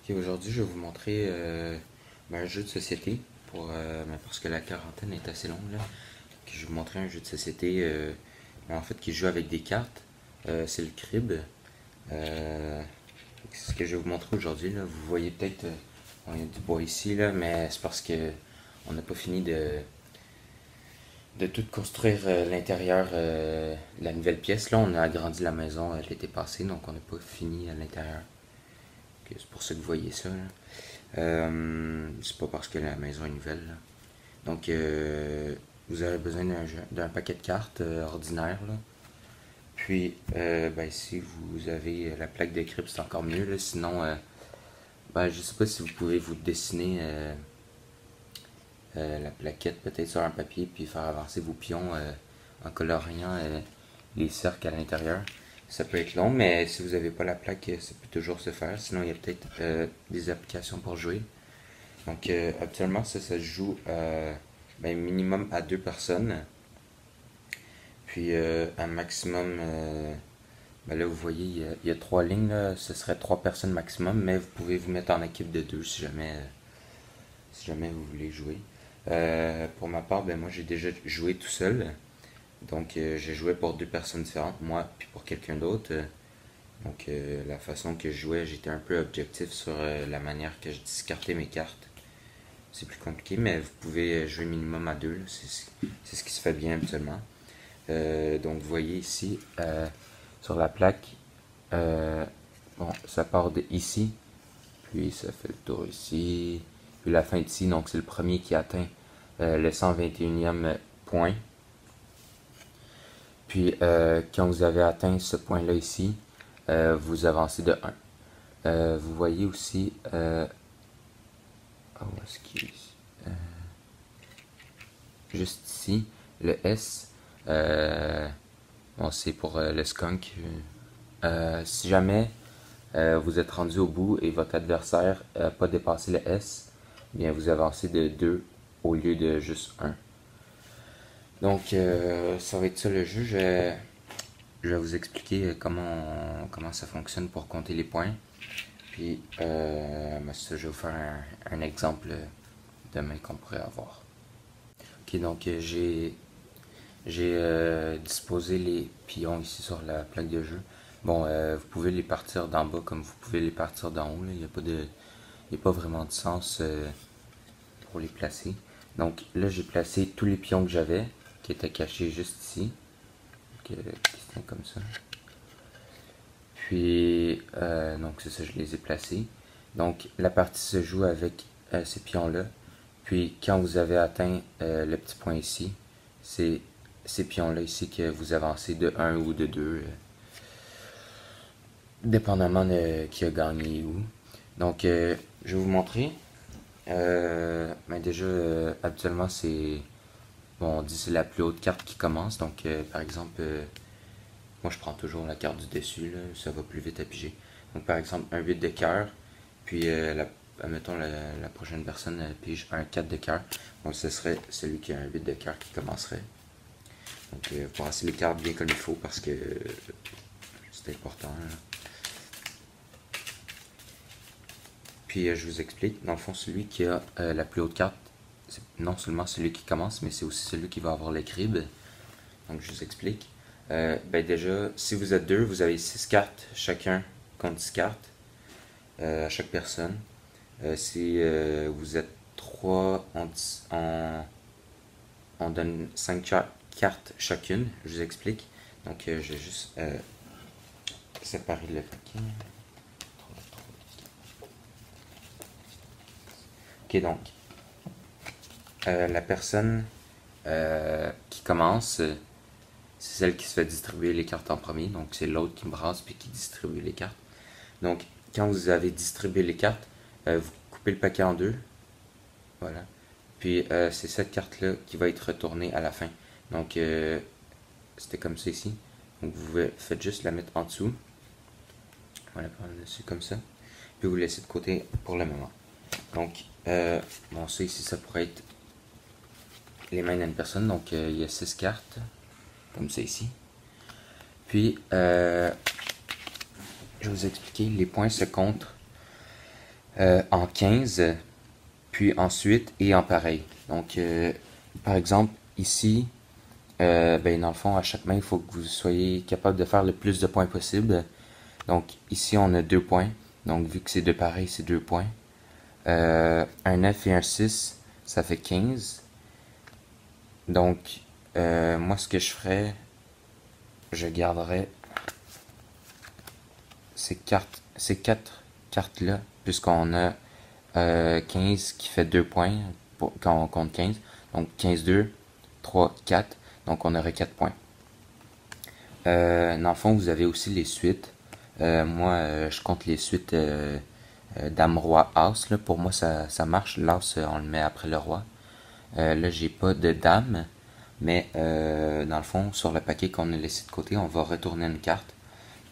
Ok, aujourd'hui, je vais vous montrer un jeu de société parce que la quarantaine est assez longue là. Je vais vous montrer un jeu de société en fait qui joue avec des cartes. C'est le crib. Euh, Ce que je vais vous montrer aujourd'hui là, vous voyez peut-être on a du bois ici là, mais c'est parce que on n'a pas fini de tout construire l'intérieur de la nouvelle pièce là. On a agrandi la maison l'été passé, donc on n'a pas fini à l'intérieur. Ok, c'est pour ça que vous voyez ça là. C'est pas parce que la maison est nouvelle. Là. Donc, vous avez besoin d'un paquet de cartes ordinaire. Là. Puis, ici, vous avez la plaque de crypte, c'est encore mieux. Là. Sinon, je sais pas si vous pouvez vous dessiner la plaquette peut-être sur un papier, puis faire avancer vos pions en coloriant les cercles à l'intérieur. Ça peut être long, mais si vous n'avez pas la plaque, ça peut toujours se faire. Sinon, il y a peut-être des applications pour jouer. Donc, actuellement, ça se joue minimum à deux personnes. Puis, un maximum, là, vous voyez, il y a trois lignes, là, ce serait trois personnes maximum, mais vous pouvez vous mettre en équipe de deux si jamais vous voulez jouer. Pour ma part, moi, j'ai déjà joué tout seul. Donc, j'ai joué pour deux personnes différentes, moi, puis pour quelqu'un d'autre. Donc, la façon que je jouais, j'étais un peu objectif sur la manière que je discartais mes cartes. C'est plus compliqué, mais vous pouvez jouer minimum à deux. C'est ce qui se fait bien habituellement. Donc, vous voyez ici, sur la plaque, ça part de ici, puis ça fait le tour ici, puis la fin d'ici. Donc, c'est le premier qui atteint le 121e point. Puis, quand vous avez atteint ce point-là ici, vous avancez de 1. Vous voyez aussi est-ce qu'il est ici? Juste ici, le S, c'est pour le skunk. Si jamais vous êtes rendu au bout et votre adversaire n'a pas dépassé le S, bien vous avancez de 2 au lieu de juste 1. Donc, ça va être ça le jeu. Je vais vous expliquer comment ça fonctionne pour compter les points. Puis, je vais vous faire un exemple demain qu'on pourrait avoir. Ok, donc j'ai disposé les pions ici sur la plaque de jeu. Bon, vous pouvez les partir d'en bas comme vous pouvez les partir d'en haut. Il n'y a pas vraiment de sens pour les placer. Donc là, j'ai placé tous les pions que j'avais, qui étaient cachés juste ici. Qui se tient comme ça. Puis, donc c'est ça, je les ai placés. Donc, la partie se joue avec ces pions-là. Puis, quand vous avez atteint le petit point ici, c'est ces pions-là ici que vous avancez de 1 ou de 2, dépendamment de qui a gagné où. Donc, je vais vous montrer. Déjà, habituellement, on dit c'est la plus haute carte qui commence. Donc, par exemple, moi je prends toujours la carte du dessus, là, ça va plus vite à piger. Donc, par exemple, un 8 de cœur, puis admettons la prochaine personne pige un 4 de cœur. Donc, ce serait celui qui a un 8 de cœur qui commencerait. Donc, pour passer les cartes bien comme il faut parce que c'est important. Là. Puis, je vous explique. Dans le fond, celui qui a la plus haute carte, c'est non seulement celui qui commence, mais c'est aussi celui qui va avoir le crib. Donc, je vous explique. Déjà, si vous êtes deux, vous avez 6 cartes chacun contre 10 cartes à chaque personne. Si vous êtes 3, on donne 5 cartes chacune. Je vous explique. Donc, je vais juste séparer le paquet. Ok, donc, la personne qui commence, c'est celle qui se fait distribuer les cartes en premier. Donc, c'est l'autre qui brasse puis qui distribue les cartes. Donc, quand vous avez distribué les cartes, vous coupez le paquet en deux. Voilà. Puis, c'est cette carte-là qui va être retournée à la fin. Donc, c'était comme ça ici. Donc, vous faites juste la mettre en dessous. Voilà, par-dessus comme ça. Puis, vous laissez de côté pour le moment. Donc, ça ici, ça pourrait être les mains d'une personne. Donc, il y a 6 cartes. Comme ça ici. Puis, je vais vous expliquer, les points se comptent en 15, puis ensuite et en pareil. Donc, par exemple, ici, ben, dans le fond, à chaque main, il faut que vous soyez capable de faire le plus de points possible. Donc, ici, on a 2 points. Donc, vu que c'est deux pareils, c'est 2 points. Un 9 et un 6, ça fait 15. Donc, moi, ce que je ferais, je garderais ces quatre cartes-là, puisqu'on a 15 qui fait 2 points quand on compte 15. Donc 15, 2, 3, 4. Donc on aurait 4 points. Dans le fond, vous avez aussi les suites. Moi, je compte les suites Dame, Roi, As. Là. Pour moi, ça marche. L'As, on le met après le Roi. Là, j'ai pas de Dame. Mais dans le fond, sur le paquet qu'on a laissé de côté, on va retourner une carte.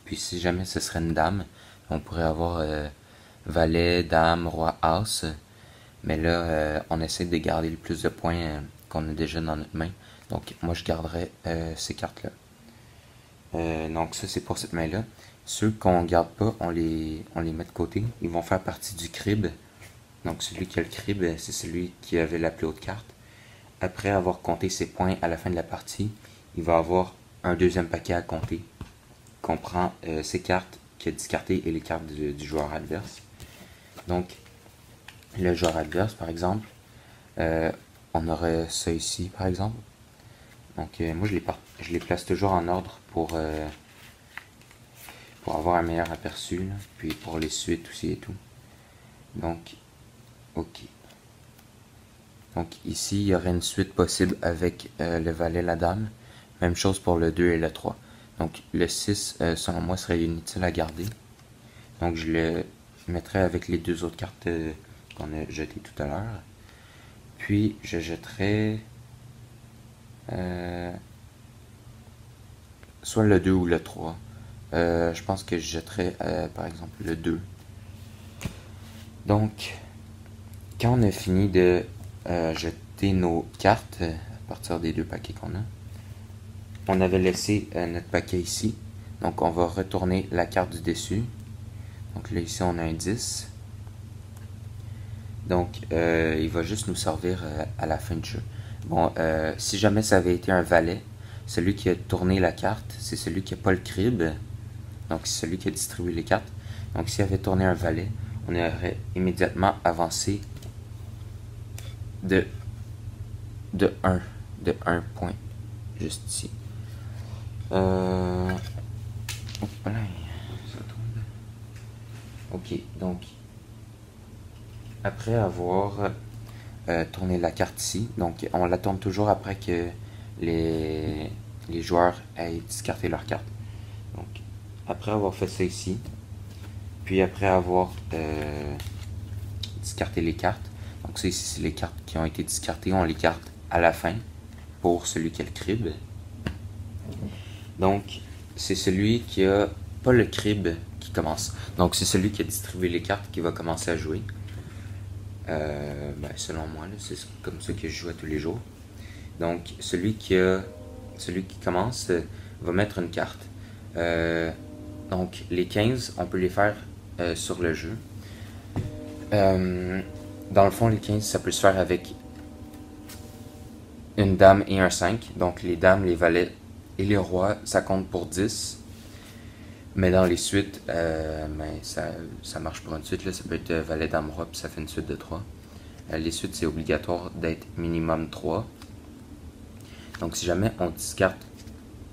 Puis si jamais ce serait une dame, on pourrait avoir valet, dame, roi, as. Mais là, on essaie de garder le plus de points qu'on a déjà dans notre main. Donc moi je garderais ces cartes-là. Donc ça c'est pour cette main-là. Ceux qu'on ne garde pas, on les met de côté. Ils vont faire partie du crib. Donc celui qui a le crib, c'est celui qui avait la plus haute carte. Après avoir compté ses points à la fin de la partie, il va avoir un deuxième paquet à compter. Qu'on prend ses cartes qu'il a discartées et les cartes du joueur adverse. Donc, le joueur adverse, par exemple, on aurait ça ici, par exemple. Donc, moi, je les place toujours en ordre pour avoir un meilleur aperçu, là. Puis pour les suites aussi et tout. Donc, ok. Donc, ici, il y aurait une suite possible avec le valet, la dame. Même chose pour le 2 et le 3. Donc le 6, selon moi, serait inutile à garder. Donc je le mettrai avec les deux autres cartes qu'on a jetées tout à l'heure. Puis je jetterai soit le 2 ou le 3. Je pense que je jetterai par exemple le 2. Donc, quand on a fini de jeter nos cartes à partir des deux paquets qu'on a, on avait laissé notre paquet ici. Donc on va retourner la carte du dessus. Donc là ici on a un 10. Donc il va juste nous servir à la fin du jeu. Bon, si jamais ça avait été un valet, celui qui a tourné la carte, c'est celui qui n'a pas le crib. Donc c'est celui qui a distribué les cartes. Donc s'il avait tourné un valet, on aurait immédiatement avancé de 1 point. Juste ici. Ok, donc après avoir tourné la carte ici, donc on la tourne toujours après que les joueurs aient discarté leur carte. Donc après avoir fait ça ici, puis après avoir discarté les cartes, donc ça ici c'est les cartes qui ont été discartées, on les carte à la fin pour celui qui a le crib. Donc c'est celui qui a pas le crib qui commence. Donc c'est celui qui a distribué les cartes qui va commencer à jouer. Selon moi, c'est comme ça que je joue à tous les jours. Donc celui qui commence va mettre une carte. Donc les 15, on peut les faire sur le jeu. Dans le fond, les 15, ça peut se faire avec une dame et un 5. Donc les dames, les valets et les rois, ça compte pour 10. Mais dans les suites, ça marche pour une suite. Là, ça peut être valet, dame, roi, puis ça fait une suite de 3. Les suites, c'est obligatoire d'être minimum 3. Donc si jamais on discarte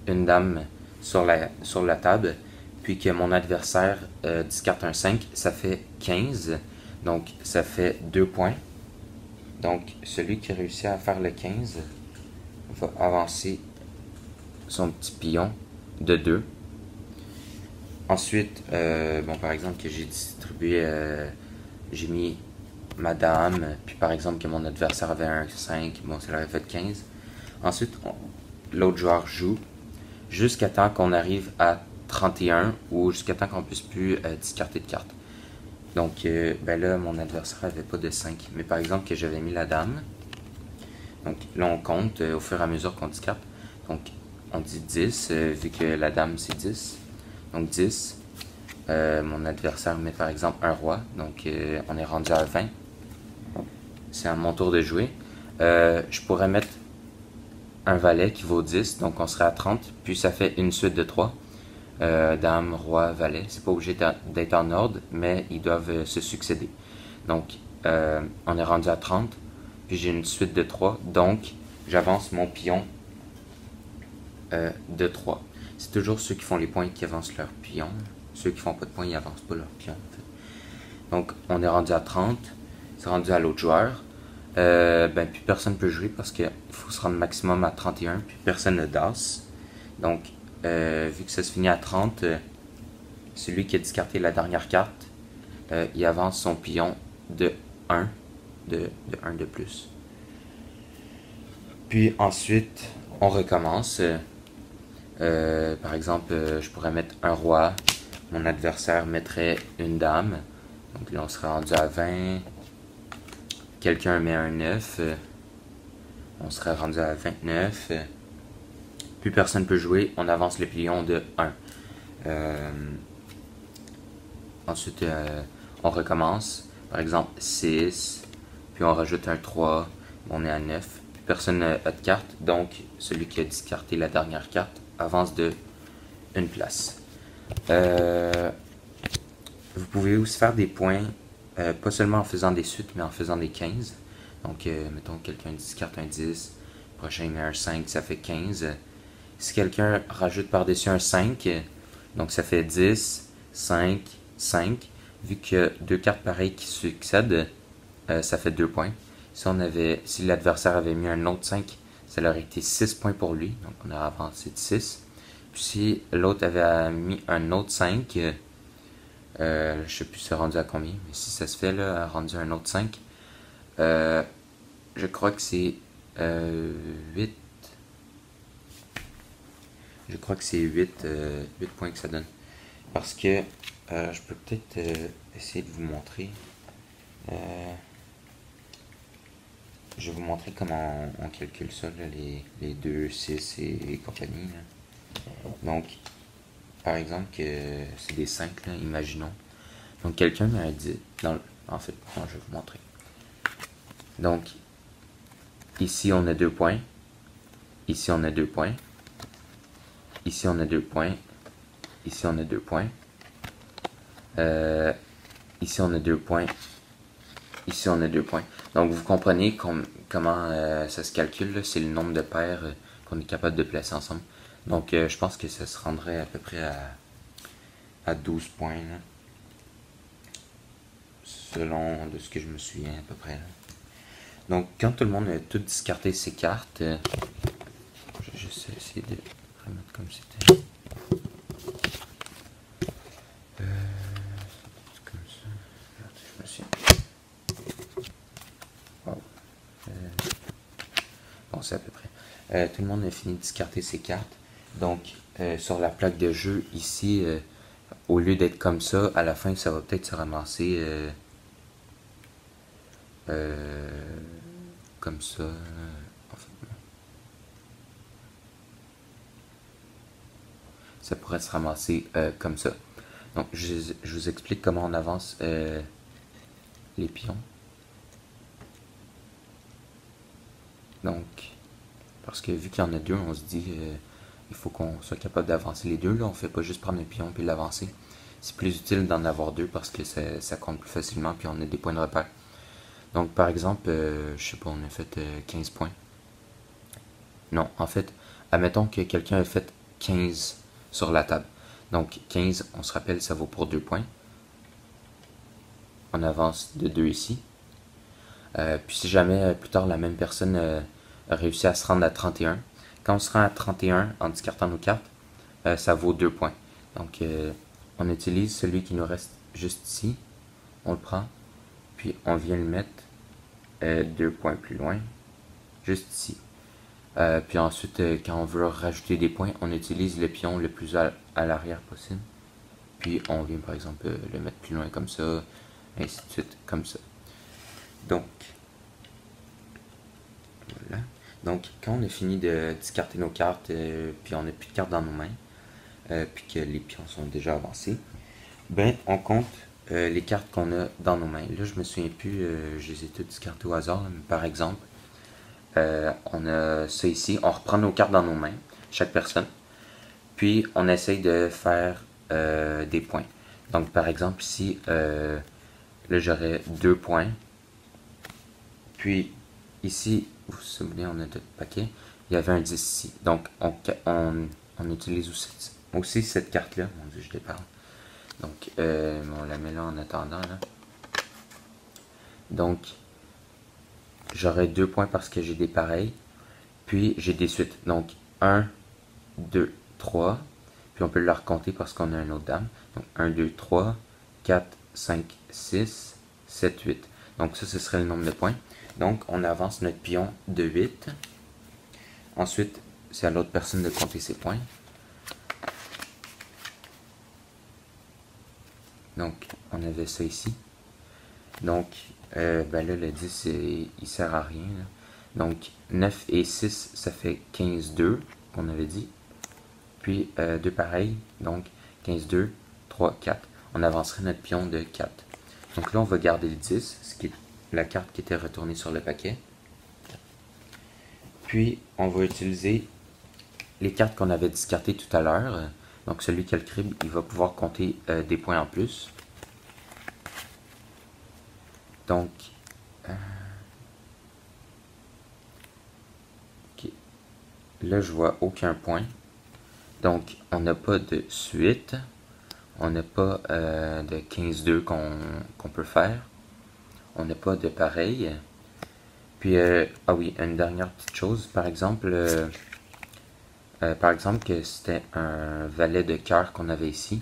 une dame sur la table, puis que mon adversaire discarte un 5, ça fait 15. Donc ça fait 2 points. Donc celui qui réussit à faire le 15 va avancer son petit pion de 2. Ensuite, par exemple que j'ai distribué, j'ai mis ma dame, puis par exemple que mon adversaire avait un 5, bon ça l'aurait fait 15. Ensuite, l'autre joueur joue jusqu'à temps qu'on arrive à 31 ou jusqu'à temps qu'on puisse plus discarter de cartes. Donc là, mon adversaire avait pas de 5, mais par exemple que j'avais mis la dame. Donc là, on compte au fur et à mesure qu'on discarte. Donc on dit 10, vu que la dame c'est 10. Donc 10, Mon adversaire met par exemple un roi, donc on est rendu à 20. C'est à mon tour de jouer. Je pourrais mettre un valet qui vaut 10, donc on serait à 30, puis ça fait une suite de 3. Dame, roi, valet. C'est pas obligé d'être en ordre, mais ils doivent se succéder. Donc, on est rendu à 30, puis j'ai une suite de 3, donc j'avance mon pion de 3. C'est toujours ceux qui font les points qui avancent leur pion. Ceux qui font pas de points, ils avancent pas leur pion. En fait. Donc, on est rendu à 30, c'est rendu à l'autre joueur. Puis personne ne peut jouer parce qu'il faut se rendre maximum à 31, puis personne ne das. Donc, vu que ça se finit à 30, celui qui a discarté la dernière carte, il avance son pion de 1, de 1 de plus. Puis ensuite, on recommence. Par exemple, je pourrais mettre un roi, mon adversaire mettrait une dame. Donc là, on serait rendu à 20. Quelqu'un met un 9. On serait rendu à 29. Plus personne peut jouer, on avance le pion de 1. Ensuite, on recommence. Par exemple, 6. Puis on rajoute un 3. On est à 9. Puis personne n'a de carte. Donc, celui qui a discarté la dernière carte avance de une place. Vous pouvez aussi faire des points, pas seulement en faisant des suites, mais en faisant des 15. Donc, mettons, quelqu'un discarte un 10. Le prochain, il met un 5, ça fait 15. Si quelqu'un rajoute par-dessus un 5, donc ça fait 10, 5, 5. Vu qu'il y a deux cartes pareilles qui succèdent, ça fait 2 points. Si l'adversaire avait mis un autre 5, ça aurait été 6 points pour lui. Donc on a avancé de 6. Puis si l'autre avait mis un autre 5, je ne sais plus c'est rendu à combien, mais si ça se fait là, a rendu un autre 5, je crois que c'est 8. Je crois que c'est 8 points que ça donne. Parce que je peux peut-être essayer de vous montrer. Je vais vous montrer comment on calcule ça, là, les 2, 6 et compagnie. Là. Donc, par exemple, que c'est des 5, là, imaginons. Donc, quelqu'un m'a dit... en fait, non, je vais vous montrer. Donc, ici, on a 2 points. Ici, on a 2 points. Ici, on a 2 points. Ici, on a 2 points. Ici, on a 2 points. Ici, on a 2 points. Donc, vous comprenez comment ça se calcule. C'est le nombre de paires qu'on est capable de placer ensemble. Donc, je pense que ça se rendrait à peu près à 12 points. Là. Selon de ce que je me souviens à peu près. Là. Donc, quand tout le monde a tout discarté ses cartes, je vais essayer de remettre comme c'était. Comme ça. Je me souviens. Wow. Bon, c'est à peu près. Tout le monde a fini de discarter ses cartes. Donc, sur la plaque de jeu, ici, au lieu d'être comme ça, à la fin, ça va peut-être se ramasser comme ça. En fait, ça pourrait se ramasser comme ça. Donc, je vous explique comment on avance les pions. Donc, parce que vu qu'il y en a deux, on se dit il faut qu'on soit capable d'avancer les deux. Là, on fait pas juste prendre un pion puis l'avancer. C'est plus utile d'en avoir deux parce que ça compte plus facilement puis on a des points de repère. Donc, par exemple, je sais pas, on a fait 15 points. Non, en fait, admettons que quelqu'un a fait 15 sur la table. Donc, 15, on se rappelle, ça vaut pour 2 points. On avance de 2 ici. Puis si jamais plus tard la même personne a réussi à se rendre à 31, quand on se rend à 31 en discartant nos cartes, ça vaut 2 points. Donc on utilise celui qui nous reste juste ici, on le prend, puis on vient le mettre 2 points plus loin, juste ici. Puis ensuite, quand on veut rajouter des points, on utilise le pion le plus à l'arrière possible. Puis on vient par exemple le mettre plus loin comme ça, ainsi de suite, comme ça. Donc, voilà. Donc, quand on a fini de discarter nos cartes, puis on n'a plus de cartes dans nos mains, puis que les pions sont déjà avancés, Ben, on compte les cartes qu'on a dans nos mains. Là, je me souviens plus, je les ai toutes discartées au hasard. Mais par exemple, on a ça ici. On reprend nos cartes dans nos mains, chaque personne. Puis, on essaye de faire des points. Donc, par exemple, ici, là, j'aurais 2 points. Puis, ici, vous vous souvenez, on a deux paquets. Il y avait un 10 ici. Donc, on utilise aussi cette carte-là. Mon Dieu, je déparle. Donc, on la met là en attendant. Là. Donc, j'aurai 2 points parce que j'ai des pareils. Puis, j'ai des suites. Donc, 1, 2, 3. Puis, on peut le recompter parce qu'on a un autre dame. Donc, 1, 2, 3, 4, 5, 6, 7, 8. Donc, ça, ce serait le nombre de points. Donc, on avance notre pion de 8. Ensuite, c'est à l'autre personne de compter ses points. Donc, on avait ça ici. Donc, ben là, le 10, il sert à rien. Là. Donc, 9 et 6, ça fait 15, 2, qu'on avait dit. Puis, 2 pareils. Donc, 15, 2, 3, 4. On avancerait notre pion de 4. Donc là, on va garder le 10, ce qui est la carte qui était retournée sur le paquet. Puis, on va utiliser les cartes qu'on avait discartées tout à l'heure. Donc, celui qui a le crible, il va pouvoir compter des points en plus. Donc, okay. Là, je vois aucun point. Donc, on n'a pas de suite. On n'a pas de 15-2 qu'on peut faire. On n'a pas de pareil. Puis, ah oui, une dernière petite chose. Par exemple que c'était un valet de cœur qu'on avait ici.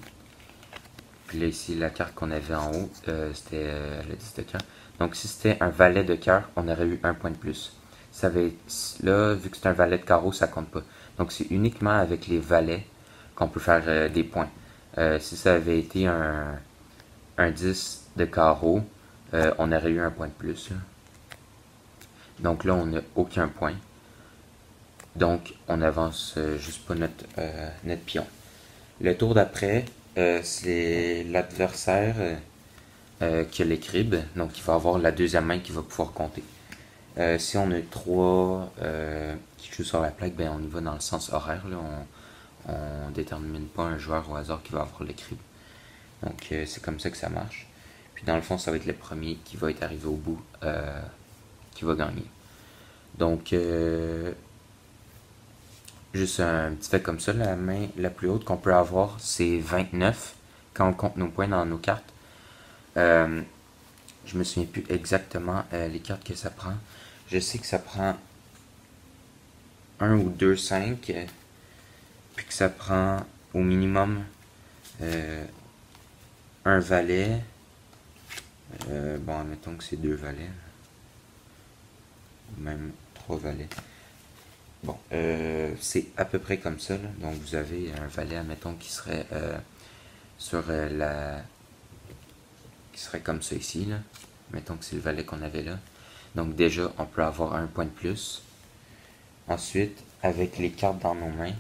Puis là, ici, la carte qu'on avait en haut, c'était le 10 de cœur. Donc, si c'était un valet de cœur, on aurait eu un point de plus. Ça avait, là, vu que c'est un valet de carreau, ça compte pas. Donc, c'est uniquement avec les valets qu'on peut faire des points. Si ça avait été un 10 de carreau, on aurait eu un point de plus. Là. Donc là, on n'a aucun point. Donc, on avance juste pas notre pion. Le tour d'après, c'est l'adversaire qui a les cribs. Donc, il va avoir la deuxième main qui va pouvoir compter. Si on a 3 qui jouent sur la plaque, ben on y va dans le sens horaire. Là. On détermine pas un joueur au hasard qui va avoir les cribs. Donc, c'est comme ça que ça marche. Puis, dans le fond, ça va être le premier qui va être arrivé au bout qui va gagner. Donc, juste un petit fait comme ça, la main la plus haute qu'on peut avoir, c'est 29 quand on compte nos points dans nos cartes. Je me souviens plus exactement les cartes que ça prend. Je sais que ça prend 1 ou 2, 5, puis que ça prend au minimum un valet. Bon, admettons que c'est 2 valets. Même 3 valets. Bon, c'est à peu près comme ça. Là. Donc, vous avez un valet, admettons, qui serait sur qui serait comme ça ici. Là. Mettons que c'est le valet qu'on avait là. Donc, déjà, on peut avoir un point de plus. Ensuite, avec les cartes dans nos mains,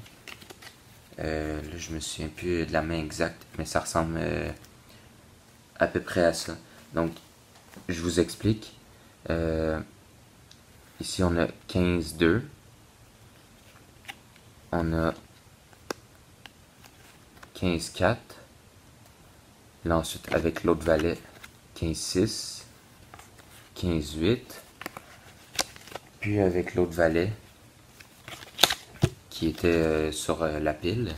là, je me souviens plus de la main exacte, mais ça ressemble à peu près à ça. Donc, je vous explique. Ici, on a 15-2. On a 15-4. Là, ensuite, avec l'autre valet, 15-6. 15-8. Puis, avec l'autre valet, qui était sur la pile,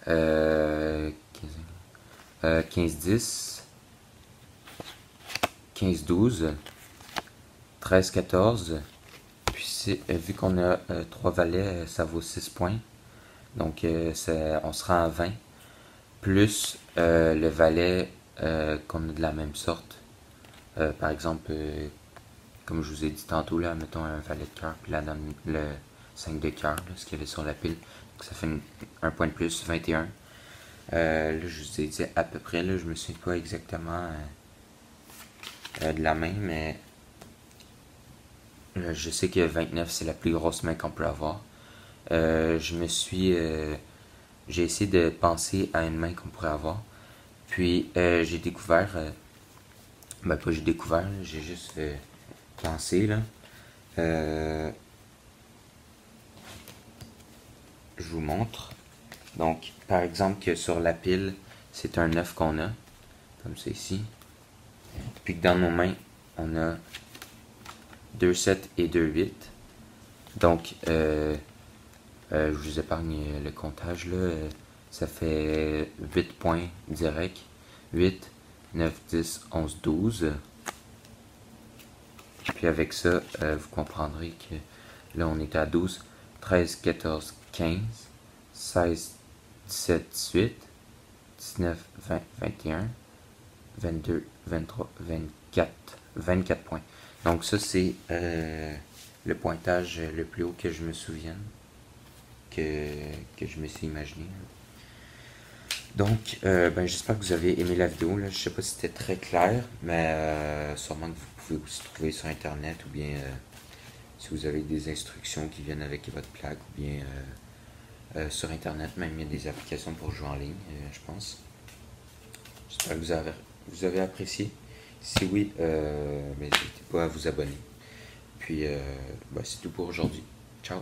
15-10. 15-12. 13-14. Puis vu qu'on a 3 valets, ça vaut 6 points. Donc on sera à 20. Plus le valet qu'on a de la même sorte. Par exemple, comme je vous ai dit tantôt, là, mettons un valet de cœur, puis là dans le 5 de cœur, ce qu'il y avait sur la pile. Donc ça fait un point de plus, 21. Là, je vous ai dit à peu près, là, je me souviens pas exactement de la main, mais je sais que 29 c'est la plus grosse main qu'on peut avoir. J'ai essayé de penser à une main qu'on pourrait avoir. Puis j'ai découvert, ben pas j'ai découvert, j'ai juste pensé là. Je vous montre. Donc, par exemple, que sur la pile, c'est un 9 qu'on a, comme ça ici. Puis que dans nos mains, on a 2 7 et 2 8. Donc, je vous épargne le comptage là. Ça fait 8 points direct. 8, 9, 10, 11, 12. Puis avec ça, vous comprendrez que là, on est à 12, 13, 14, 15, 16, 17, 18, 19, 20, 21, 22, 23, 24, 24 points. Donc ça, c'est le pointage le plus haut que je me souvienne, que je me suis imaginé. Donc, ben, j'espère que vous avez aimé la vidéo. Là. Je sais pas si c'était très clair, mais sûrement que vous pouvez aussi trouver sur Internet ou bien si vous avez des instructions qui viennent avec votre plaque ou bien sur Internet, même il y a des applications pour jouer en ligne, je pense. J'espère que vous avez apprécié. Si oui, n'hésitez pas à vous abonner. Puis, ben, c'est tout pour aujourd'hui. Ciao!